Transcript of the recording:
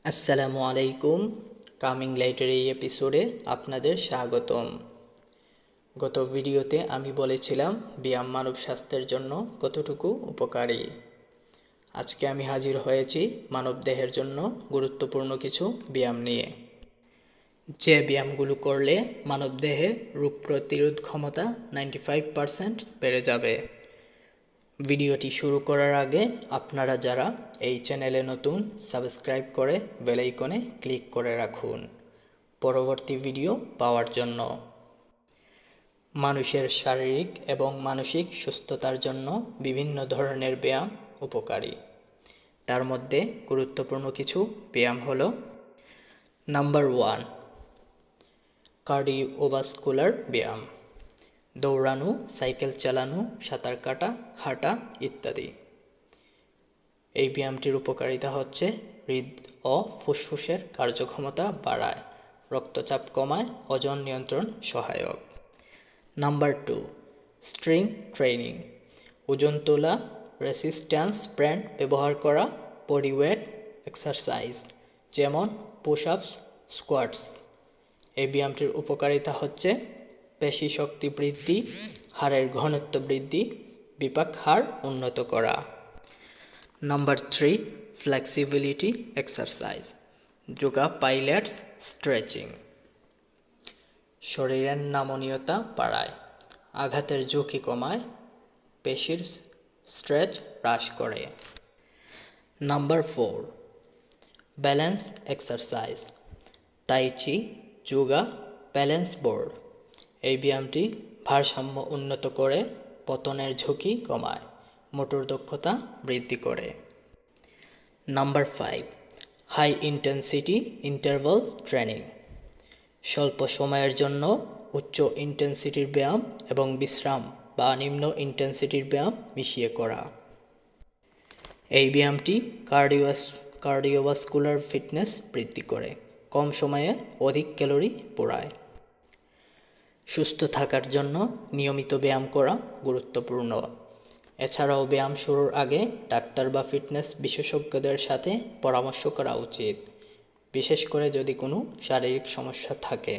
আসসালামু আলাইকুম। কামিং লাইটের এই এপিসোডে আপনাদের স্বাগতম। গত ভিডিওতে আমি বলেছিলাম ব্যায়াম মানব স্বাস্থ্যের জন্য কতটুকু উপকারী। আজকে আমি হাজির হয়েছি মানব দেহের জন্য গুরুত্বপূর্ণ কিছু ব্যায়াম নিয়ে, যে ব্যায়ামগুলো করলে মানব দেহে রোগ প্রতিরোধ ক্ষমতা 95% বেড়ে যাবে। ভিডিওটি শুরু করার আগে আপনারা যারা এই চ্যানেলে নতুন, সাবস্ক্রাইব করে বেল আইকনে ক্লিক করে রাখুন পরবর্তী ভিডিও পাওয়ার জন্য। মানুষের শারীরিক এবং মানসিক সুস্থতার জন্য বিভিন্ন ধরনের ব্যায়াম উপকারী। তার মধ্যে গুরুত্বপূর্ণ কিছু ব্যায়াম হলো: নাম্বার 1, কার্ডিওভাস্কুলার ব্যায়াম। দৌড়ানো, সাইকেল চালানো, সাঁতার কাটা, হাঁটা ইত্যাদি। এই ব্যায়ামটির উপকারিতা হচ্ছে হৃদ ও ফুসফুসের কার্যক্ষমতা বাড়ায়, রক্তচাপ কমায়, ওজন নিয়ন্ত্রণ সহায়ক। Number 2, string training. ওজন তোলা, রেসিস্ট্যান্স ব্যান্ড ব্যবহার করা, বডি ওয়েট এক্সারসাইজ যেমন পুশ আপস, স্কোয়াটস। এই ব্যায়ামটির উপকারিতা হচ্ছে পেশি শক্তি বৃদ্ধি, হাড়ের ঘনত্ব বৃদ্ধি, বিপাক হাড় উন্নত করা। Number 3, flexibility exercise, yoga Pilates stretching. শরীরের নমনীয়তা বাড়ায়, আঘাতের ঝুঁকি কমায়, পেশির স্ট্রেচ হ্রাস করে। নাম্বার 4, ব্যালেন্স এক্সারসাইজ, তাই চি, যোগা, ব্যালেন্স বোর্ড। এই ব্যায়ামটি ভারসাম্য উন্নত করে, পতনের ঝুঁকি কমায়, মোটর দক্ষতা বৃদ্ধি করে। Number 5, high intensity interval training. স্বল্প সময়ের জন্য উচ্চ ইন্টেন্সিটির ব্যায়াম এবং বিশ্রাম বা নিম্ন ইন্টেন্সিটির ব্যায়াম মিশিয়ে করা। এই ব্যায়ামটি কার্ডিওভাস্কুলার ফিটনেস বৃদ্ধি করে, কম সময়ে অধিক ক্যালোরি পোড়ায়। সুস্থ থাকার জন্য নিয়মিত ব্যায়াম করা গুরুত্বপূর্ণ। এছাড়াও ব্যায়াম শুরুর আগে ডাক্তার বা ফিটনেস বিশেষজ্ঞদের সাথে পরামর্শ করা উচিত, বিশেষ করে যদি কোনো শারীরিক সমস্যা থাকে।